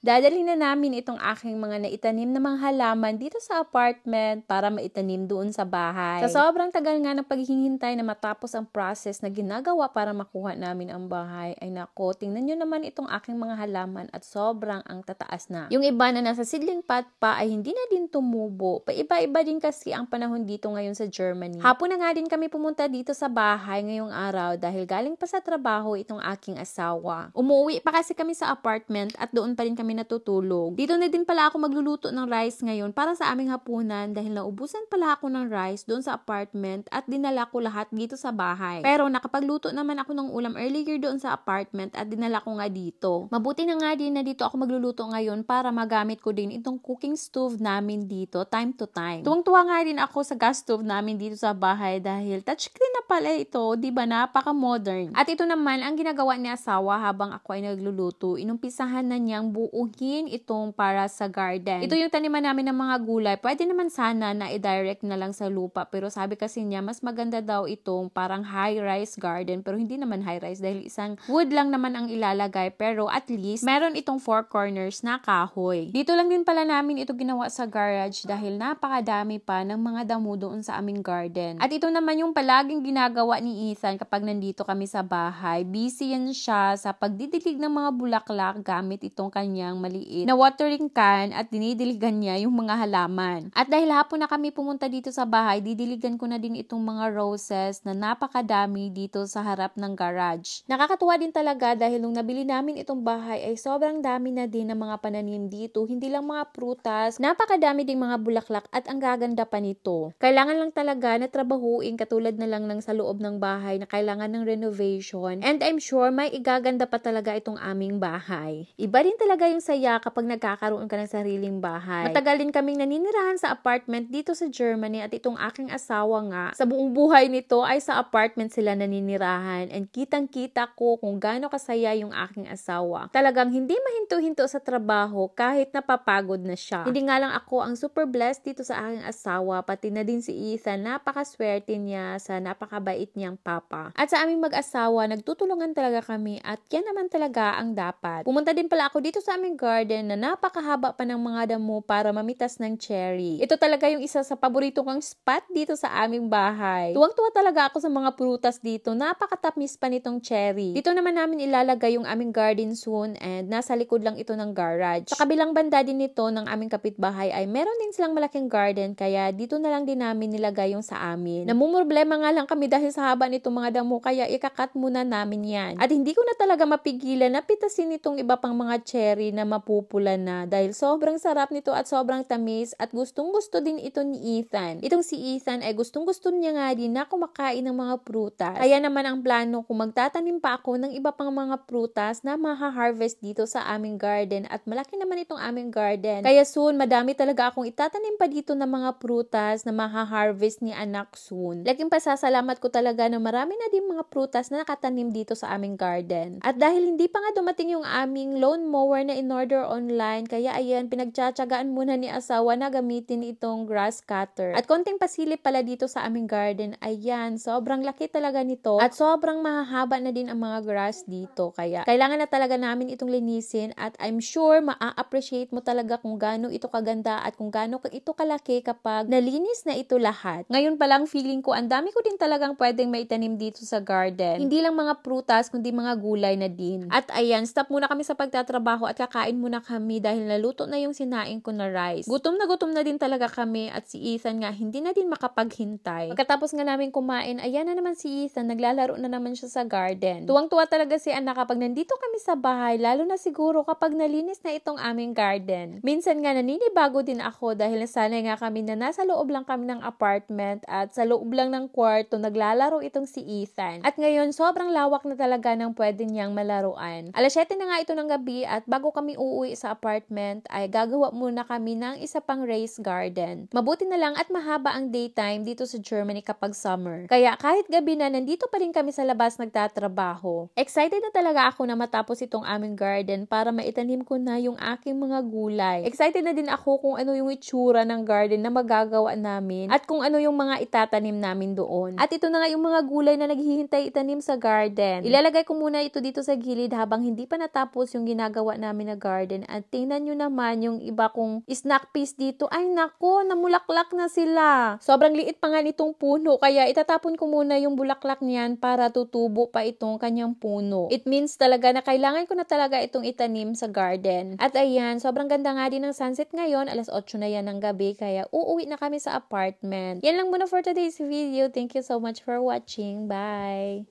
Dadalhin na namin itong aking mga naitanim na mga halaman dito sa apartment para maitanim doon sa bahay. Sa sobrang tagal nga ng paghihintay na matapos ang process na ginagawa para makuha namin ang bahay, ay nako, tingnan nyo naman itong aking mga halaman at sobrang ang tataas na. Yung iba na nasa seedling pot pa ay hindi na din tumubo. Paiba-iba din kasi ang panahon dito ngayon sa Germany. Hapon na nga din kami pumunta dito sa bahay ngayong araw dahil galing pa sa trabaho itong aking asawa. Umuwi pa kasi kami sa apartment at doon pa rin kami natutulog. Dito na din pala ako magluluto ng rice ngayon para sa aming hapunan dahil naubusan pala ako ng rice doon sa apartment at dinala ko lahat dito sa bahay. Pero nakapagluto naman ako ng ulam earlier doon sa apartment at dinala ko nga dito. Mabuti na nga din na dito ako magluluto ngayon para magamit ko din itong cooking stove namin dito time to time. Tuwang-tuwa nga din ako sa gas stove namin dito sa bahay dahil touchscreen na pala ito, di ba, napaka-modern. At ito naman ang ginagawa ni asawa habang ako ay nagluluto. Inumpisahan na niyang buuhin itong para sa garden. Ito yung taniman namin ng mga gulay. Pwede naman sana na i-direct na lang sa lupa. Pero sabi kasi niya, mas maganda daw itong parang high-rise garden. Pero hindi naman high-rise dahil isang wood lang naman ang ilalagay. Pero at least, meron itong 4 corners na kahoy. Dito lang din pala namin ito ginawa sa garage dahil napakadami pa ng mga damo doon sa aming garden. At ito naman yung palaging ginagawa ni Ethan kapag nandito kami sa bahay. Busy yan siya sa pagdidilig ng mga bulaklak gamit itong kanyang maliit na watering can at dinidiligan niya yung mga halaman. At dahil hapon na kami pumunta dito sa bahay, didiligan ko na din itong mga roses na napakadami dito sa harap ng garage. Nakakatuwa din talaga dahil nung nabili namin itong bahay ay sobrang dami na din ng mga pananim dito. Hindi lang mga prutas, napakadami ding mga bulaklak at ang gaganda pa nito. Kailangan lang talaga na trabahuin katulad na lang ng sa loob ng bahay na kailangan ng renovation. And I'm sure may igaganda pa talaga itong aming bahay. Iba din talaga yung saya kapag nagkakaroon ka ng sariling bahay. Matagal din kaming naninirahan sa apartment dito sa Germany at itong aking asawa nga, sa buong buhay nito ay sa apartment sila naninirahan and kitang-kita ko kung gaano kasaya yung aking asawa. Talagang hindi mahinto-hinto sa trabaho kahit napapagod na siya. Hindi nga lang ako ang super blessed dito sa aking asawa, pati na din si Ethan, napakaswerte niya sa napakabait niyang papa. At sa aming mag-asawa, nagtutulungan talaga kami at yan naman talaga ang dapat. Pumunta din pala ako dito sa aming garden na napakahaba pa ng mga damo para mamitas ng cherry. Ito talaga yung isa sa paborito kong spot dito sa aming bahay. Tuwang-tuwa talaga ako sa mga prutas dito. Napakatamis pa nitong cherry. Dito naman namin ilalagay yung aming garden soon and nasa likod lang ito ng garage. Sa kabilang banda din nito ng aming kapitbahay ay meron din silang malaking garden kaya dito na lang din namin nilagay yung sa amin. Namumroblema nga lang kami dahil sa haba nitong mga damo kaya ikakat muna namin yan. At hindi ko na talaga mapigilan na pitasin itong iba pang mga cherry na mapupula na dahil sobrang sarap nito at sobrang tamis at gustong-gusto din ito ni Ethan. Itong si Ethan ay gustong-gusto niya nga din na kumakain ng mga prutas. Kaya naman ang plano kung magtatanim pa ako ng iba pang mga prutas na maha-harvest dito sa aming garden at malaki naman itong aming garden. Kaya soon, madami talaga akong itatanim pa dito ng mga prutas na maha-harvest ni anak soon. Laking pasasalamat ko talaga na marami na din mga prutas na nakatanim dito sa aming garden. At dahil hindi pa nga dumating yung aming lawn mower na in-order online, kaya ayan, pinagtsatsagaan muna ni asawa na gamitin itong grass cutter. At konting pasilip pala dito sa aming garden, ayan, sobrang laki talaga nito at sobrang mahahaba na din ang mga grass dito. Kaya kailangan na talaga namin itong linisin at I'm sure maa-appreciate mo talaga kung gaano ito kaganda at kung gaano ito kalaki kapag nalinis na ito lahat. Ngayon pa lang feeling ko, ang dami ko din talagang pwedeng maitanim dito sa garden. Hindi lang mga prutas, kundi mga gulay na din. At ayan, stop muna kami sa pagtatrabaho at kakain muna kami dahil naluto na yung sinaing ko na rice. Gutom na din talaga kami at si Ethan nga hindi na din makapaghintay. Pagkatapos nga namin kumain, ayan na naman si Ethan, naglalaro na naman siya sa garden. Tuwang-tuwa talaga si anak kapag nandito kami sa bahay, lalo na siguro kapag nalinis na itong aming garden. Minsan nga naninibago din ako dahil nasanay nga kami na nasa loob lang kami ng apartment at sa loob lang ng kwarto naglalaro itong si Ethan. At ngayon, sobrang lawak na talaga ng pwede niyang malaruan. 7:00 na nga ito ng gabi at bago kami uuwi sa apartment ay gagawa muna kami ng isa pang raised garden. Mabuti na lang at mahaba ang daytime dito sa Germany kapag summer. Kaya kahit gabi na, nandito pa rin kami sa labas nagtatrabaho. Excited na talaga ako na matapos itong aming garden para maitanim ko na yung aking mga gulay. Excited na din ako kung ano yung itsura ng garden na magagawa namin at kung ano yung mga itatanim namin doon. At ito na nga yung mga gulay na naghihintay itanim sa garden. Ilalagay ko muna ito dito sa gilid habang hindi pa natapos yung ginagawa namin na na garden. At tingnan nyo naman yung iba kong snack peas dito. Ay nako, namulaklak na sila. Sobrang liit pa nga nitong puno, kaya itatapon ko muna yung bulaklak niyan para tutubo pa itong kanyang puno. It means talaga na kailangan ko na talaga itong itanim sa garden. At ayan, sobrang ganda nga din ng sunset ngayon. Alas 8 na yan ng gabi, kaya uuwi na kami sa apartment. Yan lang muna for today's video. Thank you so much for watching. Bye!